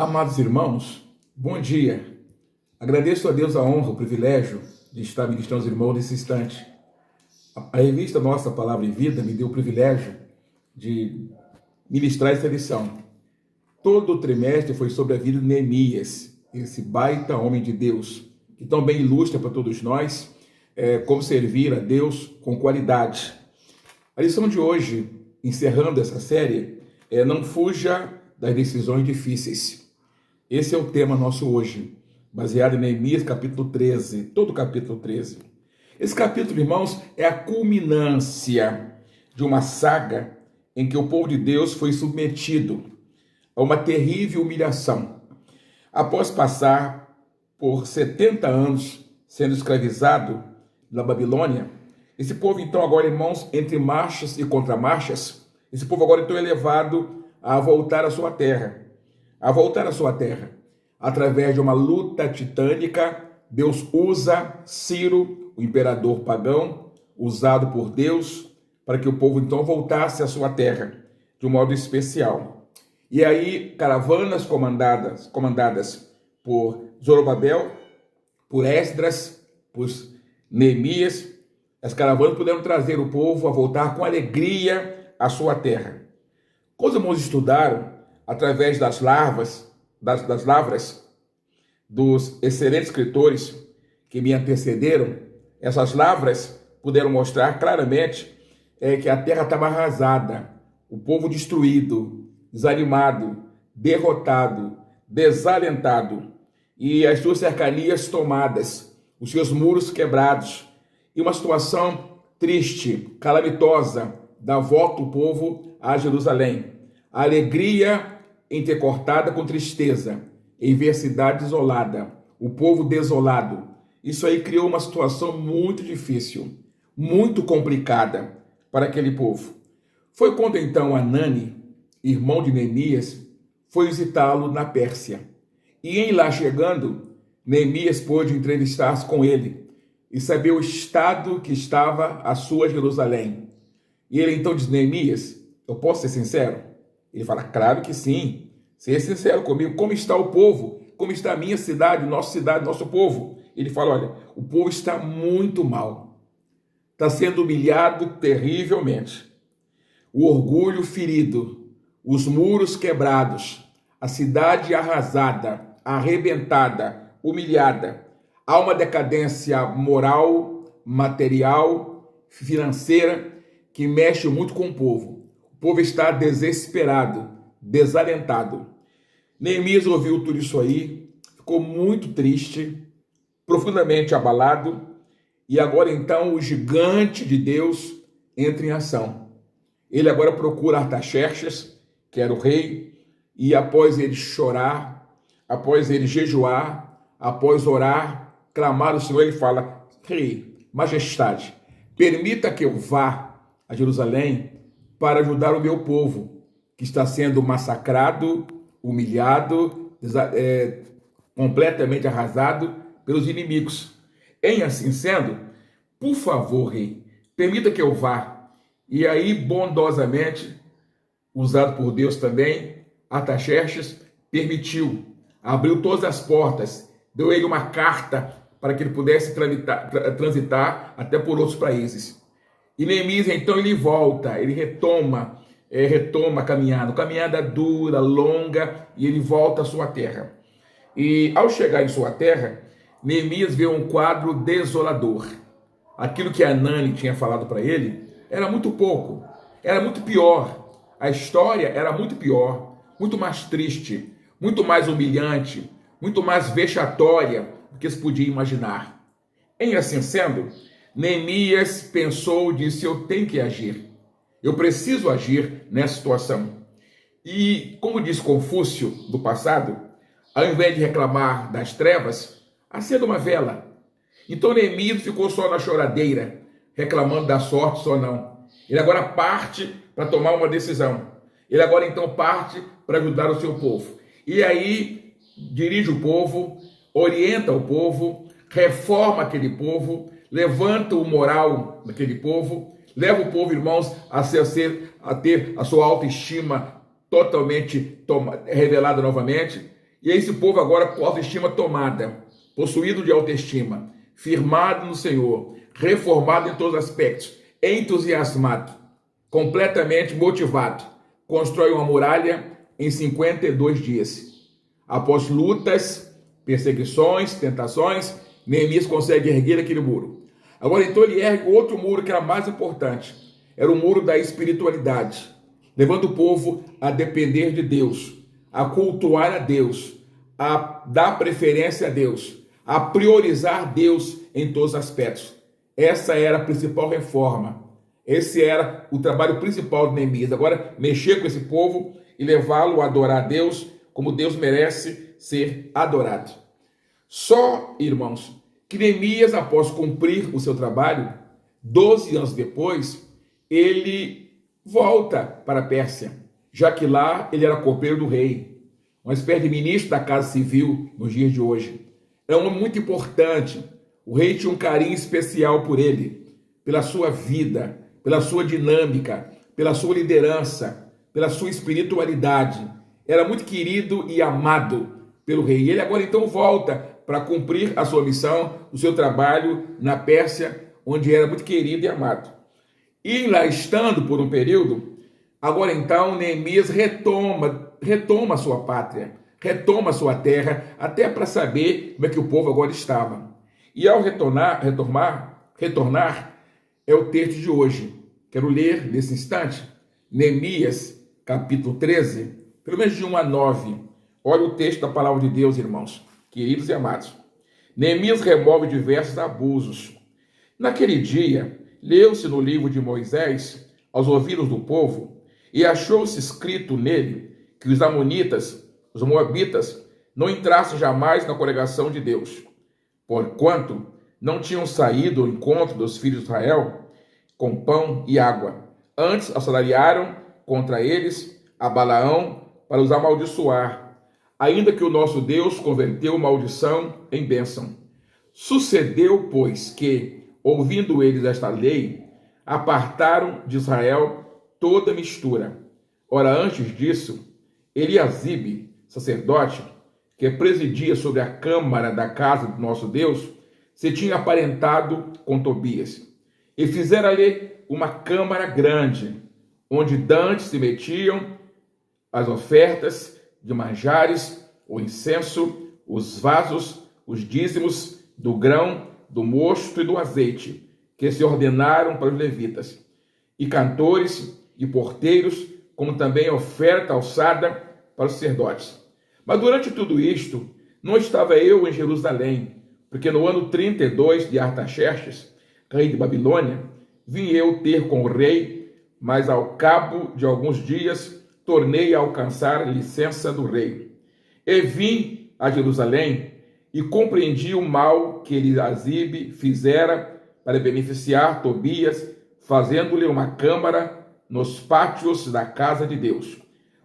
Amados irmãos, bom dia. Agradeço a Deus a honra, o privilégio de estar ministrando aos irmãos nesse instante. A revista Nossa Palavra e Vida me deu o privilégio de ministrar essa lição. Todo o trimestre foi sobre a vida de Neemias, esse baita homem de Deus, que tão bem ilustra para todos nós como servir a Deus com qualidade. A lição de hoje, encerrando essa série, não fuja das decisões difíceis. Esse é o tema nosso hoje, baseado em Neemias capítulo 13, todo o capítulo 13. Esse capítulo, irmãos, é a culminância de uma saga em que o povo de Deus foi submetido a uma terrível humilhação. Após passar por 70 anos sendo escravizado na Babilônia, esse povo então agora, irmãos, entre marchas e contramarchas, esse povo agora então é levado a voltar à sua terra. Através de uma luta titânica, Deus usa Ciro, o imperador pagão, usado por Deus, para que o povo então voltasse à sua terra, de um modo especial. E aí, caravanas comandadas por Zorobabel, por Esdras, por Neemias, as caravanas puderam trazer o povo a voltar com alegria à sua terra. Quando os irmãos estudaram, através das lavras dos excelentes escritores que me antecederam, essas lavras puderam mostrar claramente que a terra estava arrasada, o povo destruído, desanimado, derrotado, desalentado, e as suas cercanias tomadas, os seus muros quebrados, e uma situação triste, calamitosa, da volta do povo a Jerusalém. A alegria intercortada com tristeza, em ver a cidade isolada, o povo desolado. Isso aí criou uma situação muito difícil, muito complicada para aquele povo. Foi quando então Anani, irmão de Neemias, foi visitá-lo na Pérsia. E em lá chegando, Neemias pôde entrevistar-se com ele e saber o estado que estava a sua Jerusalém. E ele então diz: Neemias, eu posso ser sincero? Ele fala: claro que sim, seja sincero comigo, como está o povo, como está a minha cidade, nosso povo. Ele fala: olha, o povo está muito mal, está sendo humilhado terrivelmente, o orgulho ferido, os muros quebrados, a cidade arrasada, arrebentada, humilhada. Há uma decadência moral, material, financeira, que mexe muito com o povo. O povo está desesperado, desalentado. Neemias ouviu tudo isso aí, ficou muito triste, profundamente abalado, e agora então o gigante de Deus entra em ação. Ele agora procura Artaxerxes, que era o rei, e após ele chorar, após ele jejuar, após orar, clamar ao Senhor, ele fala: rei, majestade, permita que eu vá a Jerusalém para ajudar o meu povo, que está sendo massacrado, humilhado, completamente arrasado pelos inimigos. Em assim sendo, por favor, rei, permita que eu vá. E aí, bondosamente, usado por Deus também, Artaxerxes permitiu, abriu todas as portas, deu a ele uma carta para que ele pudesse transitar até por outros países. E Neemias, então, ele volta, ele retoma a caminhada dura, longa, e ele volta à sua terra. E ao chegar em sua terra, Neemias vê um quadro desolador. Aquilo que Anani tinha falado para ele era muito pouco, era muito pior. A história era muito pior, muito mais triste, muito mais humilhante, muito mais vexatória do que se podia imaginar. Em assim sendo, Neemias pensou, disse: eu tenho que agir, eu preciso agir nessa situação. E, como diz Confúcio do passado, ao invés de reclamar das trevas, acenda uma vela. Então Neemias ficou só na choradeira, reclamando da sorte, só não. Ele agora parte para tomar uma decisão. Ele agora então parte para ajudar o seu povo. E aí dirige o povo, orienta o povo, reforma aquele povo, levanta o moral daquele povo, leva o povo, irmãos, a ter a sua autoestima totalmente revelada novamente. E esse povo agora com autoestima tomada, possuído de autoestima, firmado no Senhor, reformado em todos os aspectos, entusiasmado, completamente motivado, constrói uma muralha em 52 dias. Após lutas, perseguições, tentações, Neemias consegue erguer aquele muro. Agora então ele ergue outro muro que era mais importante. Era o muro da espiritualidade, levando o povo a depender de Deus, a cultuar a Deus, a dar preferência a Deus, a priorizar Deus em todos os aspectos. Essa era a principal reforma. Esse era o trabalho principal de Neemias. Agora, mexer com esse povo e levá-lo a adorar a Deus como Deus merece ser adorado. Só, irmãos, que Neemias, após cumprir o seu trabalho, 12 anos depois, ele volta para a Pérsia, já que lá ele era copeiro do rei, uma espécie de ministro da Casa Civil nos dias de hoje. É um homem muito importante. O rei tinha um carinho especial por ele, pela sua vida, pela sua dinâmica, pela sua liderança, pela sua espiritualidade. Era muito querido e amado pelo rei. E ele agora então volta para cumprir a sua missão, o seu trabalho na Pérsia, onde era muito querido e amado. E lá estando por um período, agora então Neemias retoma a sua pátria, retoma a sua terra, até para saber como é que o povo agora estava. E ao retornar é o texto de hoje. Quero ler nesse instante, Neemias, capítulo 13, pelo menos de 1 a 9. Olha o texto da palavra de Deus, irmãos, queridos e amados. Neemias remove diversos abusos. Naquele dia, leu-se no livro de Moisés, aos ouvidos do povo, e achou-se escrito nele que os amonitas, os moabitas, não entrassem jamais na congregação de Deus, porquanto não tinham saído ao encontro dos filhos de Israel com pão e água. Antes assalariaram contra eles a Balaão para os amaldiçoar, ainda que o nosso Deus converteu maldição em bênção. Sucedeu, pois, que, ouvindo eles esta lei, apartaram de Israel toda mistura. Ora, antes disso, Eliasibe, sacerdote, que presidia sobre a câmara da casa do nosso Deus, se tinha aparentado com Tobias, e fizera-lhe uma câmara grande, onde dantes se metiam as ofertas de manjares, o incenso, os vasos, os dízimos do grão, do mosto e do azeite, que se ordenaram para os levitas, e cantores e porteiros, como também oferta alçada para os sacerdotes. Mas durante tudo isto, não estava eu em Jerusalém, porque no ano 32 de Artaxerxes, rei de Babilônia, vim eu ter com o rei, mas ao cabo de alguns dias tornei a alcançar licença do rei. E vim a Jerusalém e compreendi o mal que Eliasibe fizera para beneficiar Tobias, fazendo-lhe uma câmara nos pátios da casa de Deus,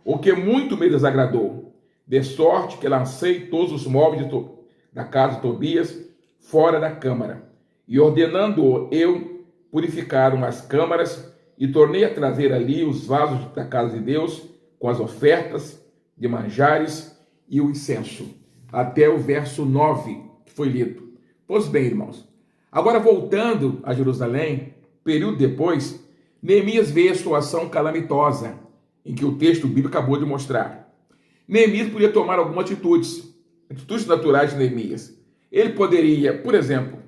o que muito me desagradou, de sorte que lancei todos os móveis da casa de Tobias fora da câmara, e ordenando eu, purificaram as câmaras, e tornei a trazer ali os vasos da casa de Deus, com as ofertas de manjares e o incenso. Até o verso 9, que foi lido. Pois bem, irmãos, agora voltando a Jerusalém, período depois, Neemias vê a situação calamitosa, em que o texto bíblico acabou de mostrar. Neemias podia tomar algumas atitudes naturais de Neemias. Ele poderia, por exemplo,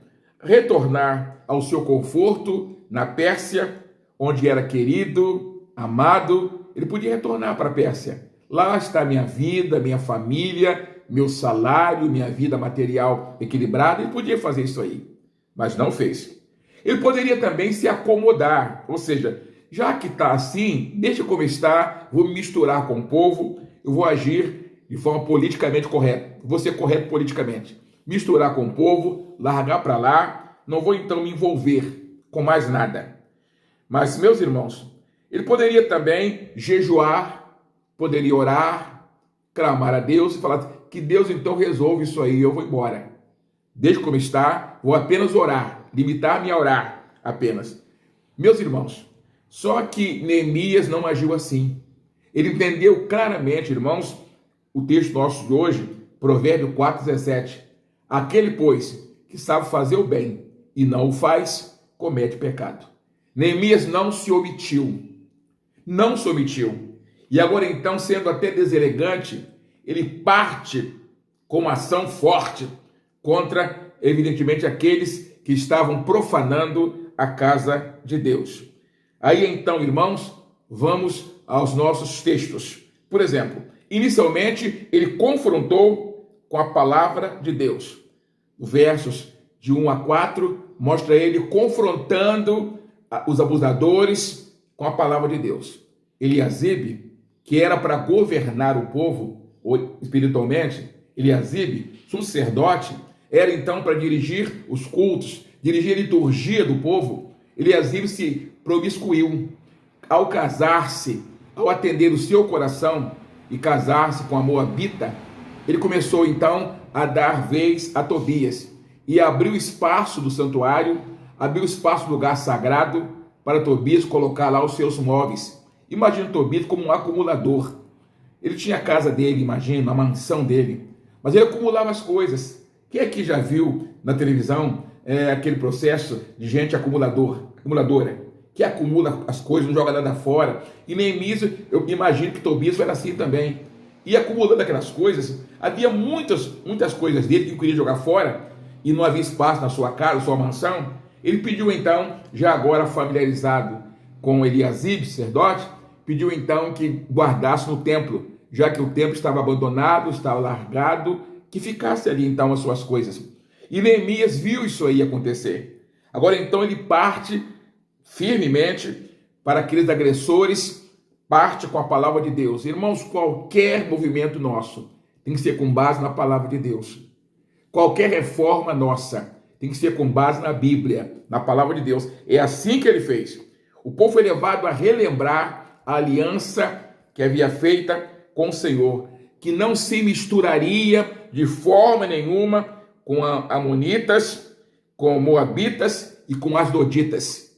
retornar ao seu conforto na Pérsia, onde era querido, amado. Ele podia retornar para a Pérsia. Lá está minha vida, minha família, meu salário, minha vida material equilibrada. Ele podia fazer isso aí, mas não fez. Ele poderia também se acomodar, ou seja, já que está assim, deixa como está, vou me misturar com o povo, eu vou agir de forma politicamente correta, vou ser correto politicamente. Misturar com o povo, largar para lá, não vou então me envolver com mais nada. Mas, meus irmãos, ele poderia também jejuar, poderia orar, clamar a Deus e falar que Deus então resolve isso aí, eu vou embora. Deixa como está, vou apenas orar, limitar-me a orar apenas. Meus irmãos, só que Neemias não agiu assim. Ele entendeu claramente, irmãos, o texto nosso de hoje, Provérbio 4,17. Aquele, pois, que sabe fazer o bem e não o faz, comete pecado. Neemias não se omitiu. Não se omitiu. E agora então, sendo até deselegante, ele parte com uma ação forte contra, evidentemente, aqueles que estavam profanando a casa de Deus. Aí então, irmãos, vamos aos nossos textos. Por exemplo, inicialmente ele confrontou com a palavra de Deus. Os versos de 1 a 4 mostra ele confrontando os abusadores com a palavra de Deus. Eliasibe, que era para governar o povo espiritualmente, Eliasibe, sumo sacerdote, era então para dirigir os cultos, dirigir a liturgia do povo. Eliasibe se promiscuiu. Ao casar-se, ao atender o seu coração e casar-se com a Moabita, ele começou então a dar vez a Tobias e abriu espaço do santuário, abriu espaço do lugar sagrado para Tobias colocar lá os seus móveis. Imagina Tobias como um acumulador. Ele tinha a casa dele, imagina, a mansão dele, mas ele acumulava as coisas. Quem aqui já viu na televisão aquele processo de gente acumuladora, que acumula as coisas, não joga nada fora? E Neemias, eu imagino que Tobias era assim também. E acumulando aquelas coisas, havia muitas coisas dele que ele queria jogar fora e não havia espaço na sua casa, na sua mansão. Ele pediu então, já agora familiarizado com Eliasibe, sacerdote, pediu então que guardasse no templo, já que o templo estava abandonado, estava largado, que ficasse ali então as suas coisas. E Neemias viu isso aí acontecer. Agora então ele parte firmemente para aqueles agressores, parte com a palavra de Deus. Irmãos, qualquer movimento nosso tem que ser com base na palavra de Deus. Qualquer reforma nossa tem que ser com base na Bíblia, na palavra de Deus. É assim que ele fez. O povo foi levado a relembrar a aliança que havia feita com o Senhor, que não se misturaria de forma nenhuma com amonitas, com moabitas e com asdoditas.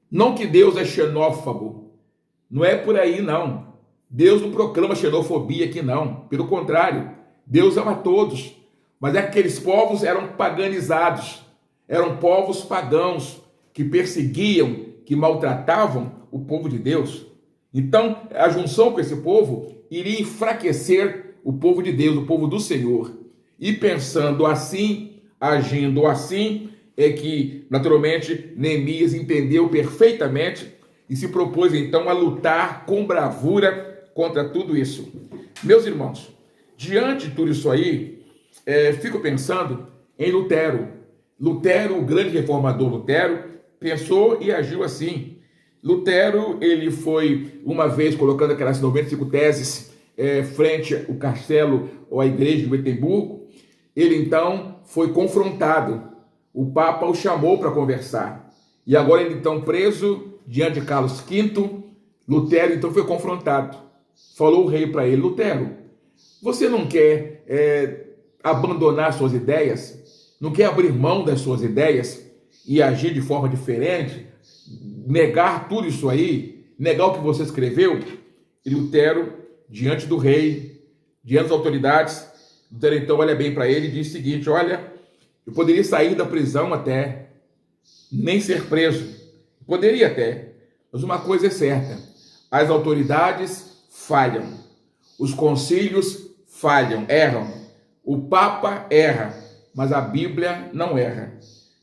Não que Deus é xenófobo, não é por aí não. Deus não proclama xenofobia aqui não, pelo contrário, Deus ama todos. Mas aqueles povos eram paganizados, eram povos pagãos que perseguiam, que maltratavam o povo de Deus. Então, a junção com esse povo iria enfraquecer o povo de Deus, o povo do Senhor. E pensando assim, agindo assim, é que, naturalmente, Neemias entendeu perfeitamente e se propôs, então, a lutar com bravura contra tudo isso. Meus irmãos, diante de tudo isso aí, fico pensando em Lutero. Lutero, o grande reformador Lutero, pensou e agiu assim. Lutero, ele foi, uma vez, colocando aquelas 95 teses frente ao castelo ou à igreja de Wittenberg, ele, então, foi confrontado. O Papa o chamou para conversar. E agora ele, então, preso diante de Carlos V, Lutero, então, foi confrontado. Falou o rei para ele: Lutero, você não quer abandonar suas ideias? Não quer abrir mão das suas ideias e agir de forma diferente? Negar tudo isso aí? Negar o que você escreveu? E Lutero, diante do rei, diante das autoridades, Lutero, então, olha bem para ele e diz o seguinte: olha, eu poderia sair da prisão até, nem ser preso. Poderia até. Mas uma coisa é certa: as autoridades falham. Os concílios falham, erram. O Papa erra, mas a Bíblia não erra.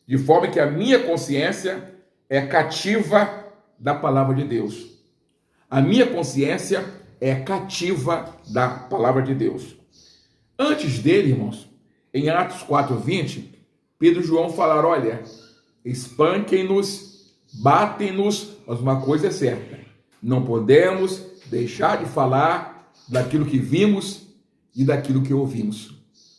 De forma que a minha consciência é cativa da palavra de Deus. A minha consciência é cativa da palavra de Deus. Antes dele, irmãos, em Atos 4:20, Pedro e João falaram: olha, espanquem-nos, batem-nos, mas uma coisa é certa: não podemos deixar de falar daquilo que vimos e daquilo que ouvimos.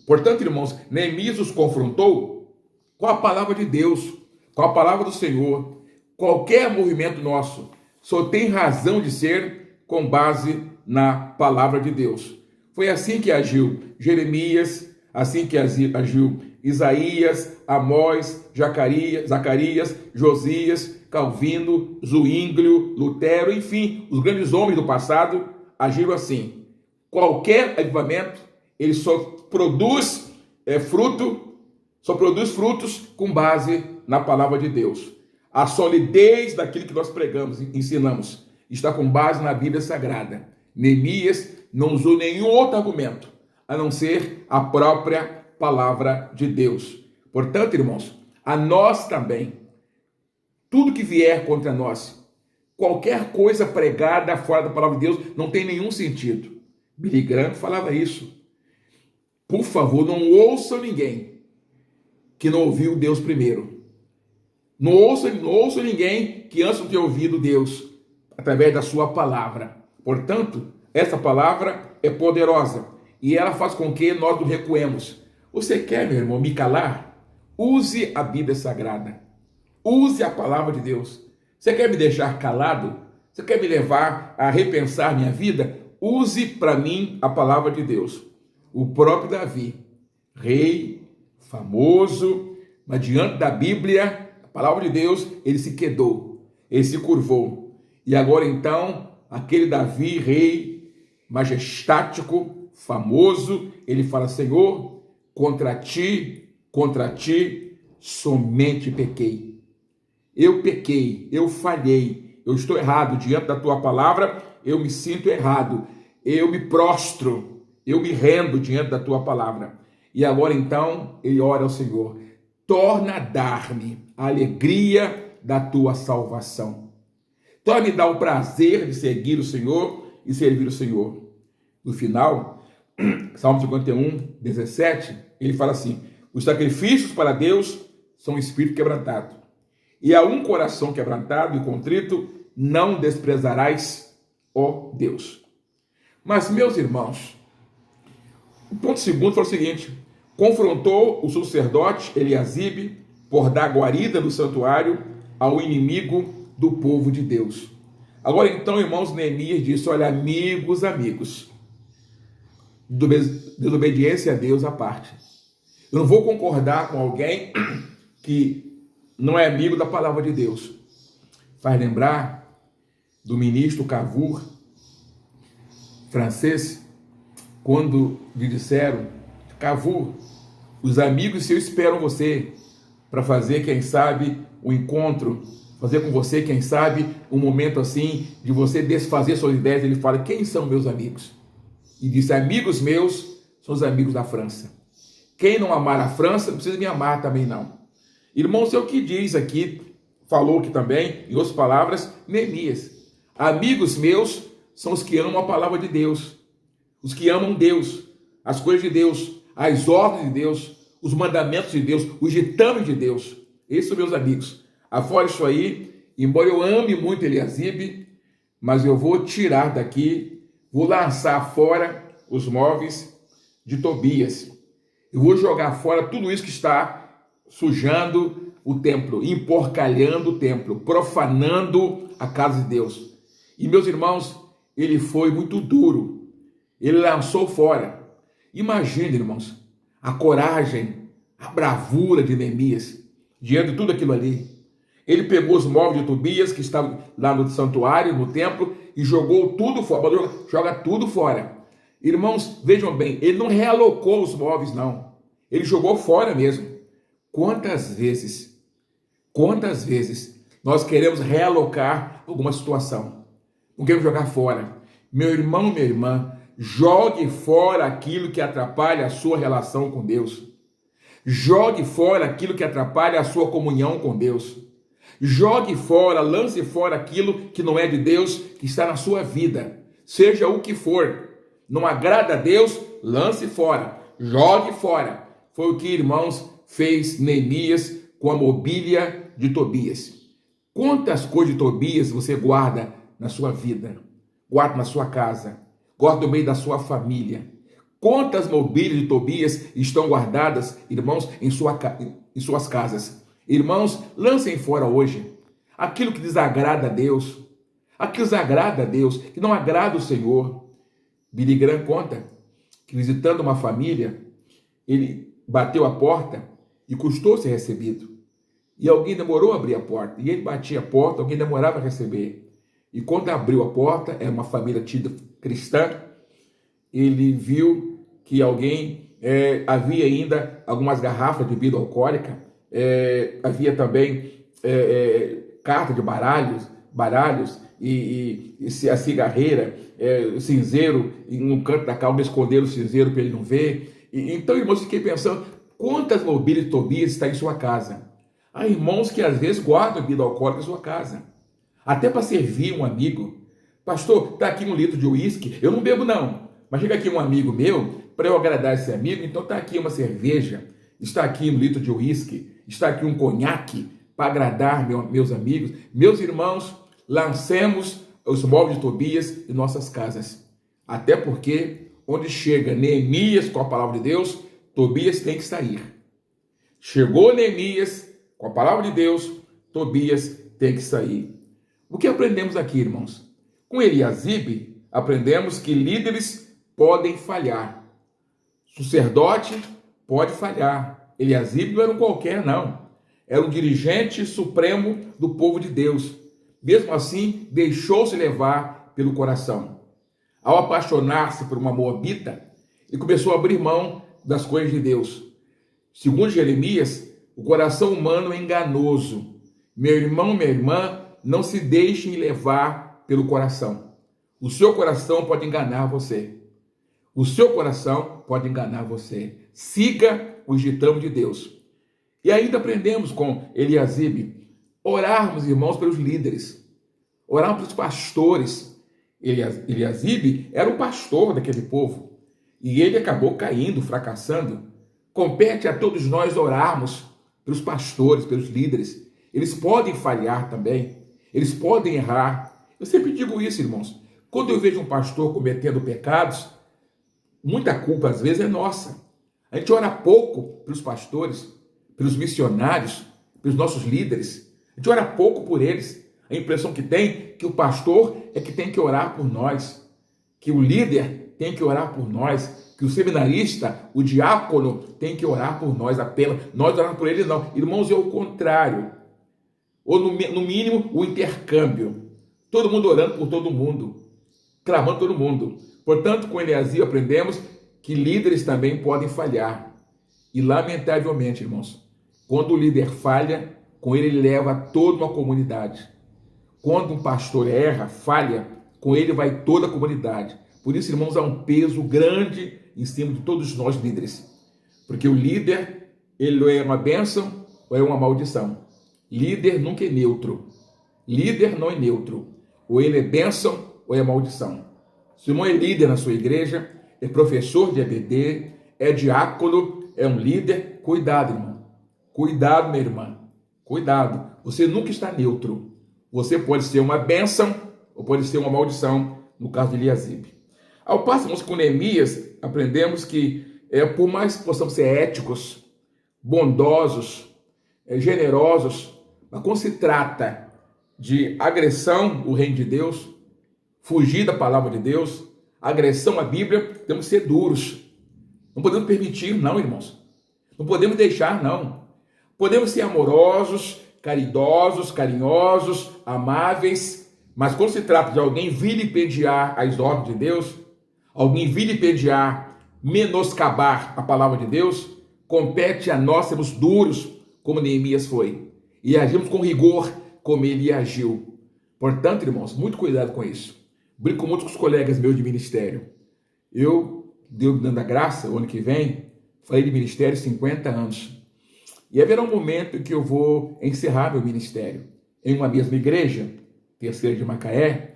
Portanto, irmãos, Neemias os confrontou com a palavra de Deus, com a palavra do Senhor. Qualquer movimento nosso só tem razão de ser com base na palavra de Deus. Foi assim que agiu Jeremias, assim que agiu Isaías, Amós, Zacarias, Josias, Calvino, Zuínglio, Lutero, enfim, os grandes homens do passado agiram assim. Qualquer avivamento, ele só produz frutos com base na palavra de Deus. A solidez daquilo que nós pregamos, ensinamos, está com base na Bíblia Sagrada. Neemias não usou nenhum outro argumento, a não ser a própria palavra de Deus. Portanto, irmãos, a nós também, tudo que vier contra nós, qualquer coisa pregada fora da palavra de Deus, não tem nenhum sentido. Billy Graham falava isso. Por favor, não ouça ninguém que não ouviu Deus primeiro. Não ouça ninguém que antes não tenha ouvido Deus através da sua palavra. Portanto, essa palavra é poderosa e ela faz com que nós nos recuemos. Você quer, meu irmão, me calar? Use a Bíblia Sagrada. Use a palavra de Deus. Você quer me deixar calado? Você quer me levar a repensar minha vida? Use para mim a palavra de Deus. O próprio Davi, rei, famoso, mas diante da Bíblia, a palavra de Deus, ele se quedou, ele se curvou. E agora então, aquele Davi, rei, majestático, famoso, ele fala: Senhor, contra ti, somente pequei. Eu pequei, eu falhei, eu estou errado diante da tua palavra, eu me sinto errado, eu me prostro, eu me rendo diante da tua palavra. E agora então, ele ora ao Senhor: torna a dar-me a alegria da tua salvação. Torna-me dar o prazer de seguir o Senhor e servir o Senhor. No final, Salmo 51, 17, ele fala assim: os sacrifícios para Deus são espírito quebrantado, e a um coração quebrantado e contrito não desprezarás, ó Deus. Mas, meus irmãos, o ponto segundo foi o seguinte: confrontou o sacerdote Eliasibe por dar guarida no santuário ao inimigo do povo de Deus. Agora então, irmãos, Neemias disse: olha, amigos, desobediência a Deus à parte. Eu não vou concordar com alguém que não é amigo da palavra de Deus. Faz lembrar do ministro Cavour, francês, quando lhe disseram: Cavour, os amigos seus esperam você para fazer, quem sabe, um encontro, fazer com você, quem sabe, um momento assim, de você desfazer suas ideias. Ele fala: quem são meus amigos? E disse: amigos meus são os amigos da França. Quem não amar a França, não precisa me amar também não. Irmãos, é o que diz aqui, falou aqui também, em outras palavras, Neemias: amigos meus são os que amam a palavra de Deus, os que amam Deus, as coisas de Deus, as ordens de Deus, os mandamentos de Deus, os ditames de Deus. Esses são meus amigos. Afora isso aí, embora eu ame muito Eliasibe, mas eu vou tirar daqui, vou lançar fora os móveis de Tobias. Eu vou jogar fora tudo isso que está sujando o templo, emporcalhando o templo, profanando a casa de Deus. E, meus irmãos, ele foi muito duro. Ele lançou fora. Imagine, irmãos, a coragem, a bravura de Neemias diante de tudo aquilo ali. Ele pegou os móveis de Tobias, que estavam lá no santuário, no templo, e jogou tudo fora. Joga tudo fora. Irmãos, vejam bem, ele não realocou os móveis, não. Ele jogou fora mesmo. Quantas vezes nós queremos realocar alguma situação? Não queremos jogar fora. Meu irmão, minha irmã, jogue fora aquilo que atrapalha a sua relação com Deus. Jogue fora aquilo que atrapalha a sua comunhão com Deus. Jogue fora, lance fora aquilo que não é de Deus, que está na sua vida. Seja o que for. Não agrada a Deus, lance fora. Jogue fora. Foi o que, irmãos, fez Neemias com a mobília de Tobias. Quantas coisas de Tobias você guarda na sua vida? Guarda na sua casa. Guarda no meio da sua família. Quantas mobílias de Tobias estão guardadas, irmãos, em suas casas? Irmãos, lancem fora hoje aquilo que desagrada a Deus, aquilo que desagrada a Deus, que não agrada o Senhor. Billy Graham conta que, visitando uma família, ele bateu a porta e custou ser recebido. E alguém demorou a abrir a porta. E ele batia a porta, alguém demorava a receber. E quando abriu a porta, era uma família tida cristã, ele viu que alguém havia ainda algumas garrafas de bebida alcoólica, havia também carta de baralhos e a cigarreira, o cinzeiro, no canto da calma esconderam o cinzeiro para ele não ver. Então, irmãos, fiquei pensando, quantas mobílias de Tobias está em sua casa? Há irmãos que às vezes guardam bebida alcoólica em sua casa, até para servir um amigo. Pastor, está aqui 1 litro de uísque, eu não bebo não, mas chega aqui um amigo meu, para eu agradar esse amigo, então está aqui uma cerveja, está aqui 1 litro de uísque, está aqui um conhaque, para agradar meus amigos. Meus irmãos, lancemos os móveis de Tobias em nossas casas, até porque onde chega Neemias com a palavra de Deus, Tobias tem que sair. Chegou Neemias com a palavra de Deus, Tobias tem que sair. O que aprendemos aqui, irmãos? Com Eliasibe, aprendemos que líderes podem falhar. Sacerdote pode falhar. Eliasibe não era um qualquer, não. Era o dirigente supremo do povo de Deus. Mesmo assim, deixou-se levar pelo coração. Ao apaixonar-se por uma moabita, ele começou a abrir mão das coisas de Deus. Segundo Jeremias, o coração humano é enganoso. Meu irmão, minha irmã, não se deixem levar pelo coração. O seu coração pode enganar você. O seu coração pode enganar você. Siga o ditame de Deus. E ainda aprendemos com Eliasibe, orarmos, irmãos, pelos líderes. Orarmos pelos pastores. Eliasibe era o pastor daquele povo. E ele acabou caindo, fracassando. Compete a todos nós orarmos pelos pastores, pelos líderes. Eles podem falhar também. Eles podem errar. Eu sempre digo isso, irmãos. Quando eu vejo um pastor cometendo pecados, muita culpa às vezes é nossa. A gente ora pouco pelos pastores, pelos missionários, pelos nossos líderes. A gente ora pouco por eles. A impressão que tem é que o pastor é que tem que orar por nós, que o líder tem que orar por nós, que o seminarista, o diácono tem que orar por nós apenas. Nós oramos por ele não. Irmãos, é o contrário. Ou no mínimo o intercâmbio. Todo mundo orando por todo mundo, clamando todo mundo. Portanto, com Eliasibe aprendemos que líderes também podem falhar. E lamentavelmente, irmãos, quando o líder falha, com ele leva toda uma comunidade. Quando um pastor erra, falha, com ele vai toda a comunidade. Por isso, irmãos, há um peso grande em cima de todos nós líderes. Porque o líder, ele é uma bênção ou é uma maldição. Líder nunca é neutro. Líder não é neutro. Ou ele é bênção ou é maldição. Se o irmão é líder na sua igreja, é professor de EBD, é diácono, é um líder, cuidado, irmão. Cuidado, minha irmã. Cuidado. Você nunca está neutro. Você pode ser uma bênção ou pode ser uma maldição, no caso de Eliasibe. Ao passarmos com Neemias, aprendemos que, por mais que possamos ser éticos, bondosos, generosos, mas quando se trata de agressão ao reino de Deus, fugir da palavra de Deus, agressão à Bíblia, temos que ser duros. Não podemos permitir, não, irmãos. Não podemos deixar, não. Podemos ser amorosos, caridosos, carinhosos, amáveis, mas quando se trata de alguém vilipendiar as ordens de Deus, alguém vilipendiar, menoscabar a palavra de Deus, compete a nós sermos duros, como Neemias foi, e agimos com rigor, como ele agiu. Portanto, irmãos, muito cuidado com isso. Brinco muito com os colegas meus de ministério. Deus dando a graça, o ano que vem, falei de ministério 50 anos. E haverá um momento em que eu vou encerrar meu ministério. Em uma mesma igreja, Terceira de Macaé,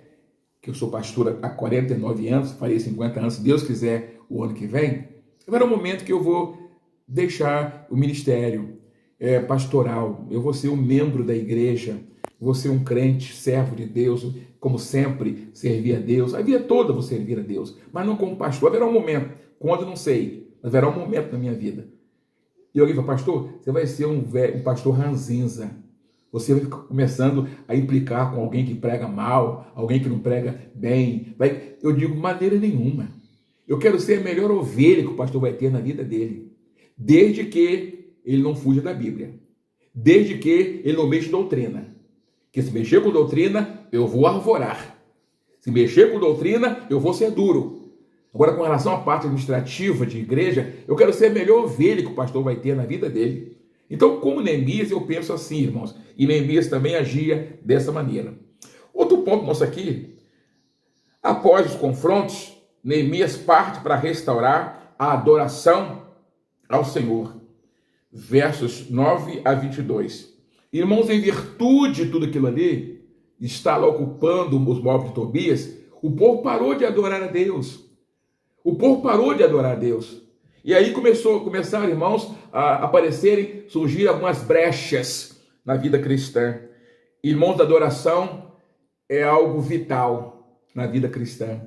que eu sou pastor há 49 anos, farei 50 anos, se Deus quiser, o ano que vem. Haverá um momento que eu vou deixar o ministério pastoral. Eu vou ser um membro da igreja, vou ser um crente, servo de Deus, como sempre, servir a Deus. A vida toda vou servir a Deus, mas não como pastor. Haverá um momento, quando não sei, mas haverá um momento na minha vida. E alguém fala, pastor, você vai ser um pastor ranzinza. Você vai começando a implicar com alguém que prega mal, alguém que não prega bem. Eu digo, maneira nenhuma. Eu quero ser a melhor ovelha que o pastor vai ter na vida dele. Desde que ele não fuja da Bíblia. Desde que ele não mexa em doutrina. Porque se mexer com doutrina, eu vou arvorar. Se mexer com doutrina, eu vou ser duro. Agora, com relação à parte administrativa de igreja, eu quero ser a melhor ovelha que o pastor vai ter na vida dele. Então, como Neemias, eu penso assim, irmãos, e Neemias também agia dessa maneira. Outro ponto nosso aqui, após os confrontos, Neemias parte para restaurar a adoração ao Senhor. Versos 9 a 22. Irmãos, em virtude de tudo aquilo ali, está lá ocupando os móveis de Tobias, o povo parou de adorar a Deus. O povo parou de adorar a Deus. E aí começaram, irmãos, a aparecerem, surgir algumas brechas na vida cristã. Irmãos, a adoração é algo vital na vida cristã.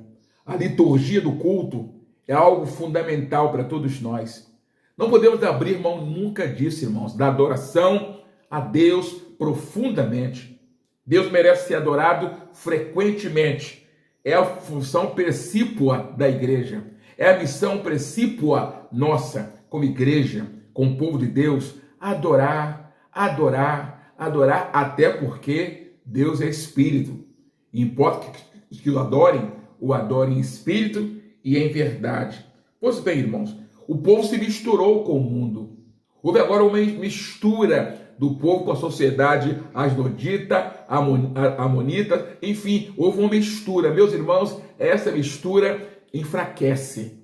A liturgia do culto é algo fundamental para todos nós. Não podemos abrir mão nunca disso, irmãos, da adoração a Deus profundamente. Deus merece ser adorado frequentemente. É a função precípua da igreja. É a missão precípua nossa, como igreja, como povo de Deus, adorar, adorar, adorar, até porque Deus é espírito. E importa que o adorem em espírito e em verdade. Pois bem, irmãos, o povo se misturou com o mundo. Houve agora uma mistura do povo com a sociedade asdodita, amonita, enfim, houve uma mistura. Meus irmãos, essa mistura enfraquece.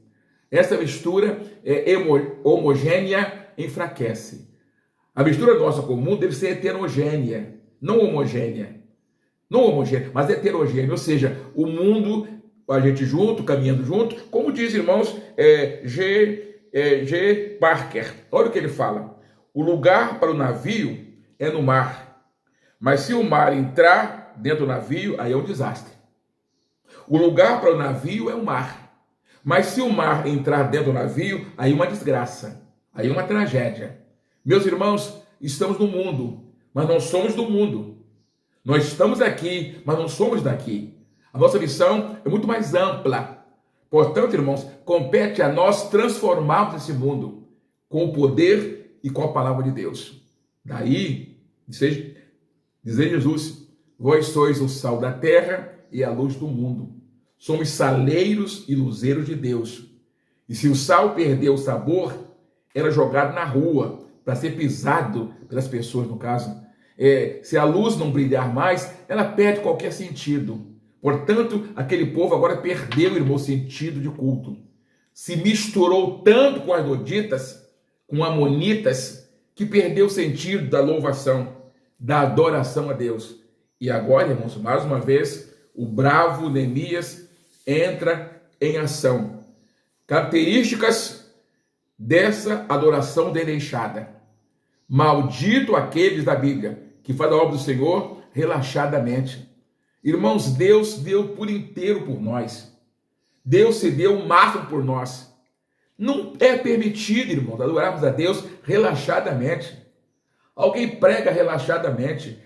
Essa mistura homogênea enfraquece. A mistura nossa com o mundo deve ser heterogênea, não homogênea. Não homogênea, mas heterogênea. Ou seja, o mundo, a gente junto, caminhando junto, como diz, irmãos, G. Parker. Olha o que ele fala. O lugar para o navio é no mar. Mas se o mar entrar dentro do navio, aí é um desastre. O lugar para o navio é o mar. Mas se o mar entrar dentro do navio, aí é uma desgraça. Aí é uma tragédia. Meus irmãos, estamos no mundo, mas não somos do mundo. Nós estamos aqui, mas não somos daqui. A nossa missão é muito mais ampla. Portanto, irmãos, compete a nós transformarmos esse mundo com o poder e com a palavra de Deus. Daí, dizer Jesus, vós sois o sal da terra e a luz do mundo. Somos saleiros e luzeiros de Deus. E se o sal perder o sabor, era jogado na rua para ser pisado pelas pessoas, no caso. Se a luz não brilhar mais, ela perde qualquer sentido. Portanto, aquele povo agora perdeu, irmão, o sentido de culto. Se misturou tanto com as doditas, com amonitas, que perdeu o sentido da louvação, da adoração a Deus. E agora, irmãos, mais uma vez, o bravo Neemias entra em ação. Características dessa adoração desleixada. Maldito aqueles da Bíblia que fazem a obra do Senhor relaxadamente. Irmãos, Deus deu por inteiro por nós. Deus se deu o máximo por nós. Não é permitido, irmãos, adorarmos a Deus relaxadamente. Alguém prega relaxadamente,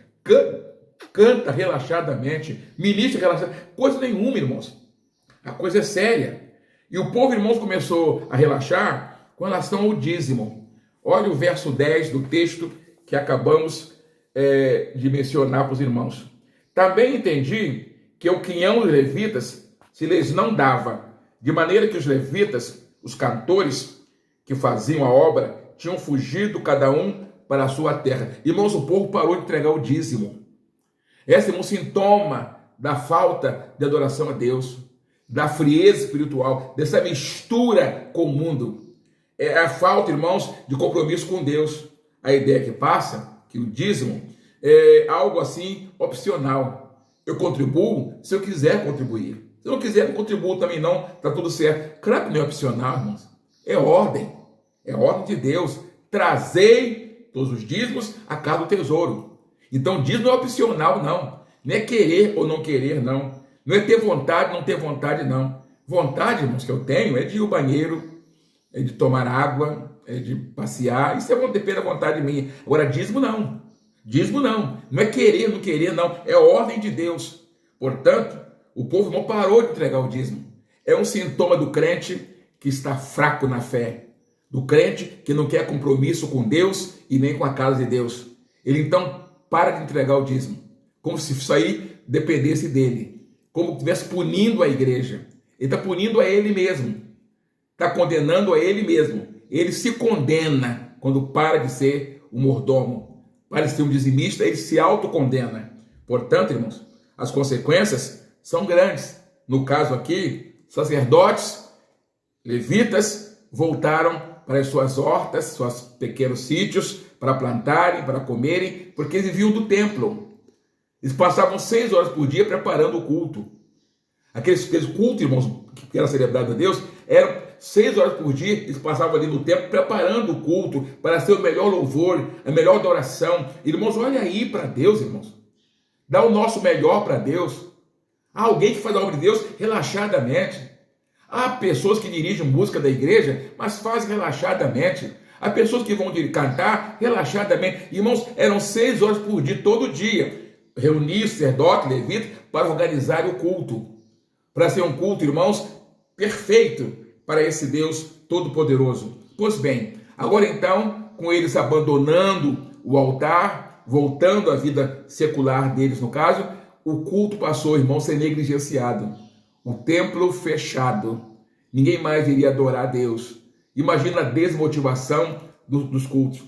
canta relaxadamente, ministra relaxadamente. Coisa nenhuma, irmãos. A coisa é séria. E o povo, irmãos, começou a relaxar com relação ao dízimo. Olha o verso 10 do texto que acabamos de mencionar para os irmãos. Também entendi que o quinhão dos levitas se lhes não dava, de maneira que os levitas, os cantores que faziam a obra, tinham fugido cada um para a sua terra. Irmãos, o povo parou de entregar o dízimo. Esse é um sintoma da falta de adoração a Deus, da frieza espiritual, dessa mistura com o mundo. É a falta, irmãos, de compromisso com Deus. A ideia que passa, que o dízimo é algo assim opcional. Eu contribuo se eu quiser contribuir. Se eu não quiser, não contribuo também não, está tudo certo. Claro que não é opcional, irmãos. É ordem de Deus. Trazei todos os dízimos à casa do tesouro. Então, dízimo não é opcional, não. Não é querer ou não querer, não. Não é ter vontade, não ter vontade, não. Vontade, irmãos, que eu tenho é de ir ao banheiro, é de tomar água, é de passear. Isso depende da vontade minha. Agora, dízimo não. Dízimo não. Não é querer, não querer, não. É ordem de Deus. Portanto, o povo não parou de entregar o dízimo. É um sintoma do crente que está fraco na fé. Do crente que não quer compromisso com Deus e nem com a casa de Deus. Ele então para de entregar o dízimo. Como se isso aí dependesse dele. Como se estivesse punindo a igreja. Ele está punindo a ele mesmo. Está condenando a ele mesmo. Ele se condena quando para de ser um mordomo. Para de ser um dizimista, ele se autocondena. Portanto, irmãos, as consequências são grandes. No caso aqui, sacerdotes, levitas, voltaram para as suas hortas, seus pequenos sítios, para plantarem, para comerem, porque eles viviam do templo. Eles passavam 6 horas por dia preparando o culto. Aqueles cultos, irmãos, que era celebrado a Deus, eram 6 horas por dia, eles passavam ali no templo preparando o culto, para ser o melhor louvor, a melhor adoração. Irmãos, olha aí para Deus, irmãos. Dá o nosso melhor para Deus. Há alguém que faz a obra de Deus relaxadamente. Há pessoas que dirigem música da igreja, mas fazem relaxadamente. Há pessoas que vão cantar relaxadamente. Irmãos, eram 6 horas por dia, todo dia. Reunir sacerdote, levita, para organizar o culto. Para ser um culto, irmãos, perfeito para esse Deus Todo-Poderoso. Pois bem, agora então, com eles abandonando o altar, voltando à vida secular deles, no caso, o culto passou, irmãos, a ser negligenciado. O templo fechado. Ninguém mais iria adorar a Deus. Imagina a desmotivação dos cultos.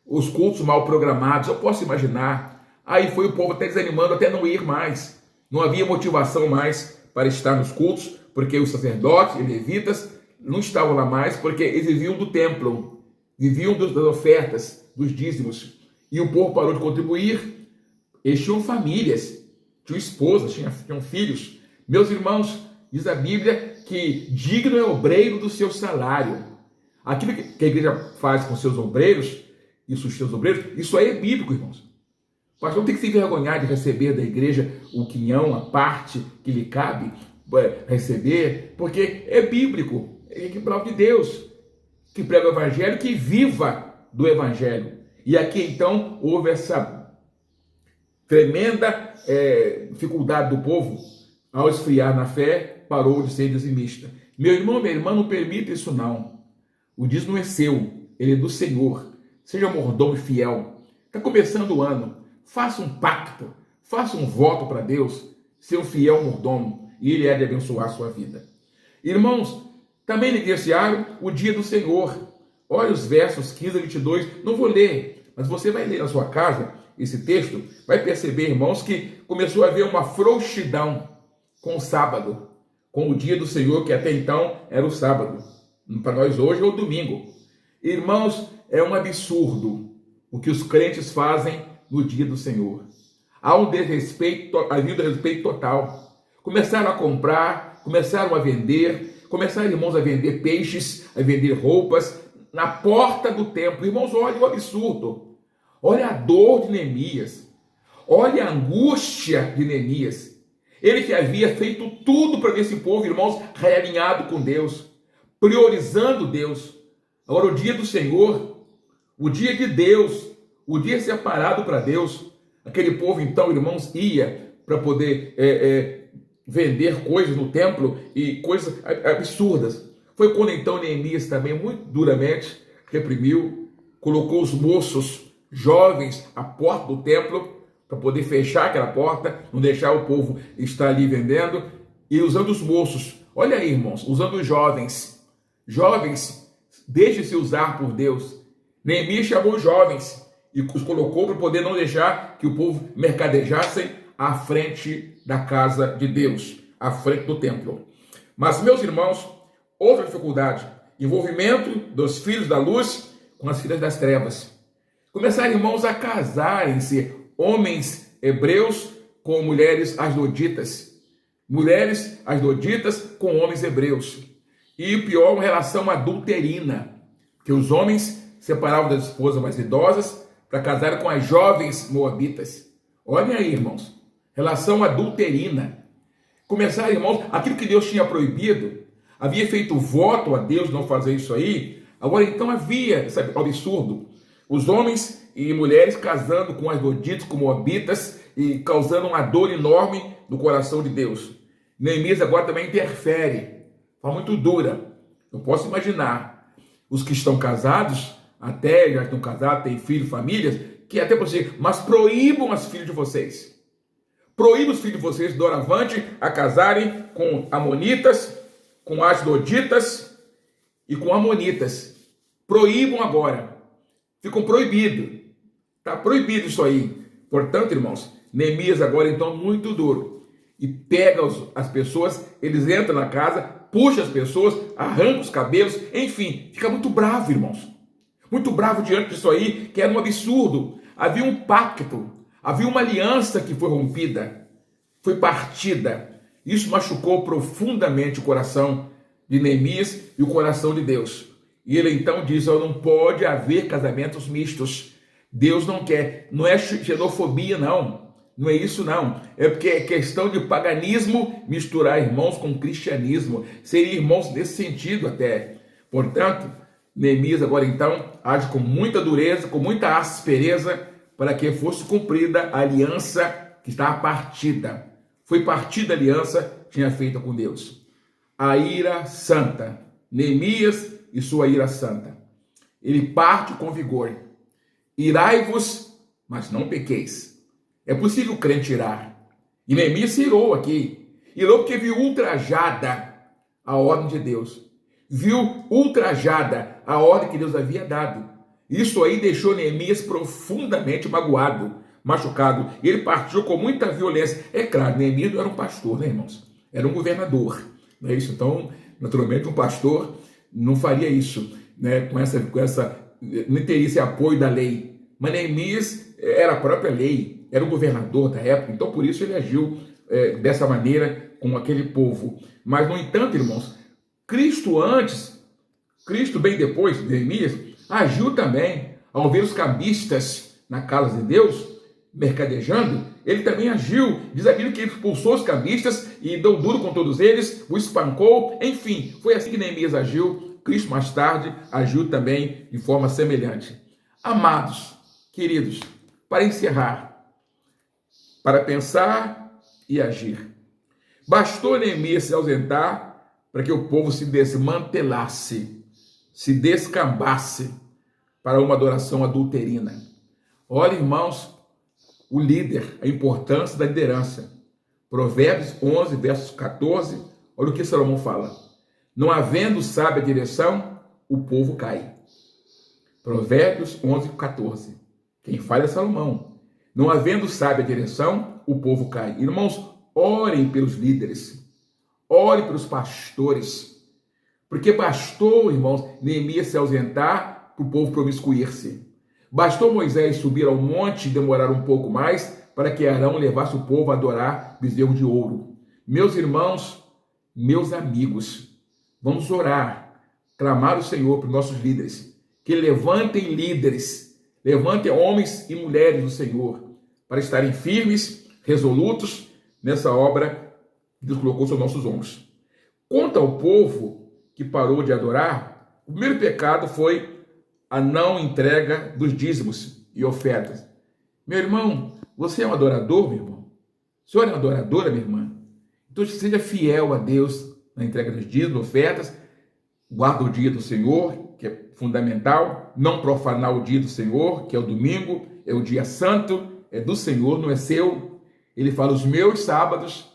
Os cultos mal programados, eu posso imaginar. Aí foi o povo até desanimando, até não ir mais. Não havia motivação mais para estar nos cultos, porque os sacerdotes e levitas não estavam lá mais, porque eles viviam do templo, viviam das ofertas, dos dízimos. E o povo parou de contribuir. Eles tinham famílias, tinham esposas, tinham filhos. Meus irmãos, diz a Bíblia que digno é o obreiro do seu salário. Aquilo que a igreja faz com seus obreiros, isso os seus obreiros, isso aí é bíblico, irmãos. O pastor não tem que se envergonhar de receber da igreja o quinhão, a parte que lhe cabe receber, porque é bíblico, é a palavra de Deus, que prega o evangelho, que viva do evangelho. E aqui então houve essa tremenda dificuldade do povo. Ao esfriar na fé, parou de ser dizimista. Meu irmão, minha irmã, não permita isso não. O dízimo é seu, ele é do Senhor. Seja mordomo e fiel. Está começando o ano. Faça um pacto, faça um voto para Deus, ser um fiel mordomo, e ele é de abençoar a sua vida. Irmãos, também negligenciaram o dia do Senhor. Olha os versos 15 a 22, não vou ler, mas você vai ler na sua casa esse texto, vai perceber, irmãos, que começou a haver uma frouxidão com o sábado, com o dia do Senhor, que até então era o sábado. Para nós hoje é o domingo. Irmãos, é um absurdo o que os crentes fazem no dia do Senhor. Há um desrespeito, havia um desrespeito total. Começaram a comprar, começaram a vender, começaram, irmãos, a vender peixes, a vender roupas na porta do templo. Irmãos, olha o absurdo. Olha a dor de Neemias. Olha a angústia de Neemias. Ele que havia feito tudo para ver esse povo, irmãos, realinhado com Deus, priorizando Deus. Agora o dia do Senhor, o dia de Deus, o dia separado para Deus, aquele povo então, irmãos, ia para poder vender coisas no templo e coisas absurdas. Foi quando então Neemias também muito duramente reprimiu, colocou os moços jovens à porta do templo para poder fechar aquela porta, não deixar o povo estar ali vendendo, e usando os moços, olha aí, irmãos, usando os jovens, deixe-se usar por Deus. Neemias chamou os jovens e os colocou para poder não deixar que o povo mercadejassem à frente da casa de Deus, à frente do templo. Mas, meus irmãos, outra dificuldade, envolvimento dos filhos da luz com as filhas das trevas. Começaram, irmãos, a casarem-se homens hebreus com mulheres asdoditas, mulheres asdoditas com homens hebreus. E o pior, uma relação adulterina, que os homens separavam das esposas mais idosas para casar com as jovens moabitas. Olhem aí, irmãos, relação adulterina. Começaram, irmãos, aquilo que Deus tinha proibido, havia feito voto a Deus não fazer isso aí, agora então havia esse absurdo. Os homens e mulheres casando com asdoditas, com moabitas, e causando uma dor enorme no coração de Deus. Neemias agora também interfere, forma muito dura. Eu posso imaginar os que estão casados, até já estão casados, têm filhos, famílias, que até você, mas proíbam as filhas de vocês. Proíbam os filhos de vocês, doravante, a casarem com amonitas, com asdoditas e com amonitas. Proíbam agora. Ficam proibidos. Está proibido isso aí. Portanto, irmãos, Neemias agora então muito duro. E pega as pessoas, eles entram na casa, puxa as pessoas, arranca os cabelos, enfim, fica muito bravo, irmãos. Muito bravo diante disso aí, que era um absurdo. Havia um pacto, havia uma aliança que foi rompida, foi partida. Isso machucou profundamente o coração de Neemias e o coração de Deus. E ele então diz, não pode haver casamentos mistos. Deus não quer, não é xenofobia não, não é isso não. É porque é questão de paganismo misturar irmãos com cristianismo. Seria irmãos nesse sentido até. Portanto, Neemias agora então age com muita dureza, com muita aspereza, para que fosse cumprida a aliança que estava partida. Foi partida a aliança que tinha feita com Deus. A ira santa. Neemias e sua ira santa. Ele parte com vigor. Irai-vos, mas não pequeis. É possível o crente irar. E Neemias se irou aqui. Irou porque viu ultrajada a ordem de Deus. Viu ultrajada a ordem que Deus havia dado. Isso aí deixou Neemias profundamente magoado, machucado. E ele partiu com muita violência. É claro, Neemias não era um pastor, né, irmãos? Era um governador. Não é isso? Então, naturalmente, um pastor não faria isso, né? Não teria esse apoio da lei. Mas Neemias era a própria lei, era o governador da época, então por isso ele agiu dessa maneira com aquele povo. Mas, no entanto, irmãos, Cristo bem depois de Neemias, agiu também ao ver os cambistas na casa de Deus, mercadejando, ele também agiu, diz a Bíblia que ele expulsou os cambistas e deu duro com todos eles, o espancou, enfim, foi assim que Neemias agiu. Cristo mais tarde agiu também de forma semelhante. Amados, queridos, para encerrar, para pensar e agir, bastou Neemias se ausentar para que o povo se desmantelasse, se descambasse para uma adoração adulterina. Olha, irmãos, o líder, a importância da liderança. Provérbios 11, versos 14, olha o que Salomão fala. Não havendo sábia direção, o povo cai. Provérbios 11, 14. Quem fala é Salomão. Não havendo sábia direção, o povo cai. Irmãos, orem pelos líderes. Orem pelos pastores. Porque bastou, irmãos, Neemias se ausentar para o povo promiscuir-se. Bastou Moisés subir ao monte e demorar um pouco mais para que Arão levasse o povo a adorar bezerro de ouro. Meus irmãos, meus amigos, vamos orar, clamar o Senhor para os nossos líderes, que levantem líderes, levantem homens e mulheres do Senhor, para estarem firmes, resolutos nessa obra que Deus colocou sobre nossos ombros. Quanto ao povo que parou de adorar, o primeiro pecado foi a não entrega dos dízimos e ofertas. Meu irmão, você é um adorador, meu irmão? O senhor é uma adoradora, minha irmã? Então seja fiel a Deus na entrega dos dízimos, ofertas, guarda o dia do Senhor, que é fundamental, não profanar o dia do Senhor, que é o domingo, é o dia santo, é do Senhor, não é seu. Ele fala, os meus sábados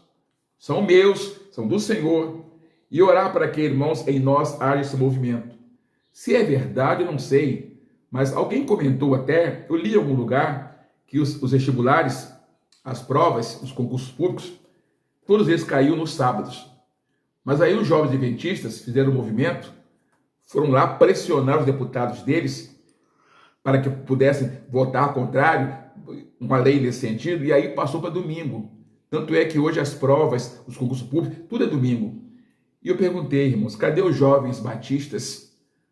são meus, são do Senhor. E orar para que, irmãos, em nós haja esse movimento. Se é verdade, eu não sei, mas alguém comentou até, eu li em algum lugar, que os vestibulares, as provas, os concursos públicos, todos eles caíam nos sábados. Mas aí os jovens adventistas fizeram um movimento, foram lá pressionar os deputados deles para que pudessem votar ao contrário, uma lei nesse sentido, e aí passou para domingo. Tanto é que hoje as provas, os concursos públicos, tudo é domingo. E eu perguntei, irmãos, cadê os jovens batistas?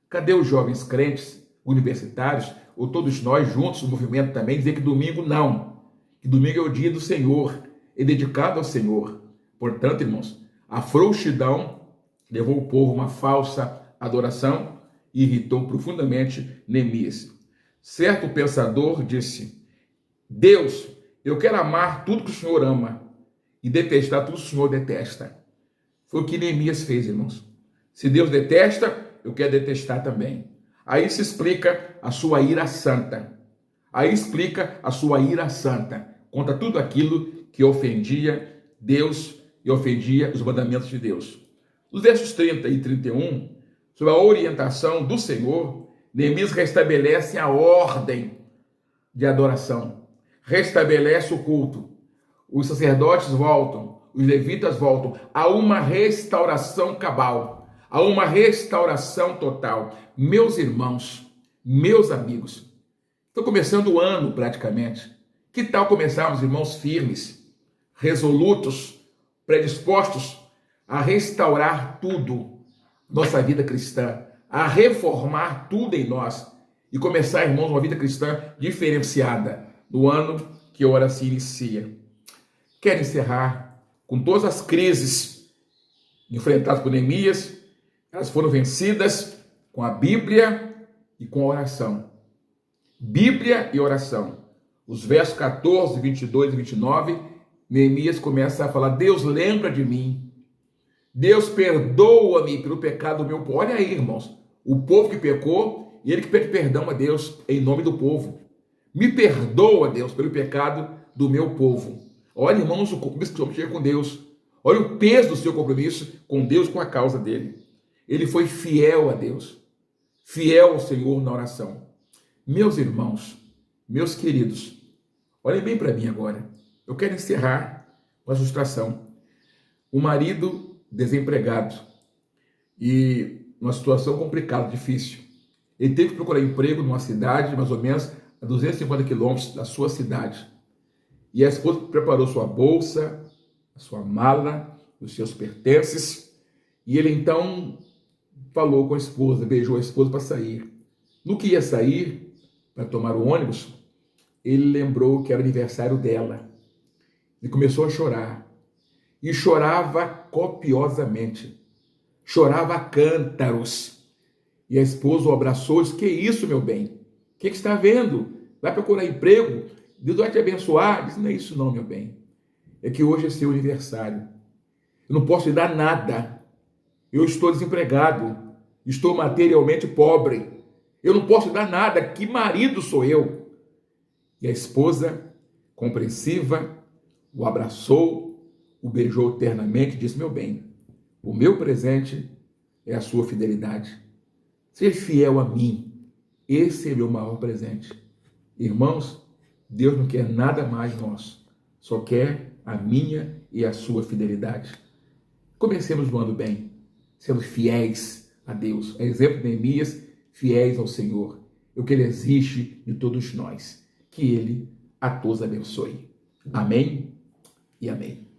Cadê os jovens crentes, universitários, ou todos nós juntos, o movimento também, dizer que domingo não, que domingo é o dia do Senhor, é dedicado ao Senhor. Portanto, irmãos, a frouxidão levou o povo a uma falsa adoração e irritou profundamente Neemias. Certo pensador disse, Deus, eu quero amar tudo que o Senhor ama e detestar tudo que o Senhor detesta. Foi o que Neemias fez, irmãos. Se Deus detesta, eu quero detestar também. Aí se explica a sua ira santa. Aí explica a sua ira santa contra tudo aquilo que ofendia Deus e ofendia os mandamentos de Deus. Nos versos 30 e 31, sob a orientação do Senhor, Neemias restabelece a ordem de adoração, restabelece o culto. Os sacerdotes voltam, os levitas voltam. Há uma restauração cabal, há uma restauração total. Meus irmãos, meus amigos, estou começando o ano praticamente. Que tal começarmos, irmãos, firmes, resolutos, predispostos a restaurar tudo, nossa vida cristã, a reformar tudo em nós e começar, irmãos, uma vida cristã diferenciada no ano que ora se inicia. Quero encerrar com todas as crises enfrentadas por Neemias. Elas foram vencidas com a Bíblia e com a oração. Bíblia e oração. Os versos 14, 22 e 29, Neemias começa a falar: Deus, lembra de mim. Deus, perdoa-me pelo pecado do meu povo. Olha aí, irmãos, o povo que pecou e ele que pede perdão a Deus em nome do povo. Me perdoa, Deus, pelo pecado do meu povo. Olha, irmãos, o compromisso que o homem tinha com Deus. Olha o peso do seu compromisso com Deus, com a causa dele. Ele foi fiel a Deus, fiel ao Senhor na oração. Meus irmãos, meus queridos, olhem bem para mim agora. Eu quero encerrar com a ilustração. O marido desempregado e numa situação complicada, difícil. Ele teve que procurar emprego numa cidade mais ou menos a 250 quilômetros da sua cidade. E a esposa preparou sua bolsa, a sua mala, os seus pertences. E ele então falou com a esposa, beijou a esposa para sair. No que ia sair, para tomar o ônibus, ele lembrou que era aniversário dela. Ele começou a chorar. E chorava copiosamente. Chorava a cântaros. E a esposa o abraçou e disse: que isso, meu bem? O que está vendo? Vai procurar emprego? Deus vai te abençoar? Disse: não é isso não, meu bem. É que hoje é seu aniversário. Eu não posso lhe dar nada. Eu estou desempregado. Estou materialmente pobre. Eu não posso lhe dar nada. Que marido sou eu? E a esposa, compreensiva, o abraçou, o beijou ternamente e disse: meu bem, o meu presente é a sua fidelidade. Seja fiel a mim. Esse é meu maior presente. Irmãos, Deus não quer nada mais nosso. Só quer a minha e a sua fidelidade. Comecemos o ano bem, sendo fiéis a Deus. A exemplo de Neemias, fiéis ao Senhor. É o que Ele exige de todos nós. Que Ele a todos abençoe. Amém e amém.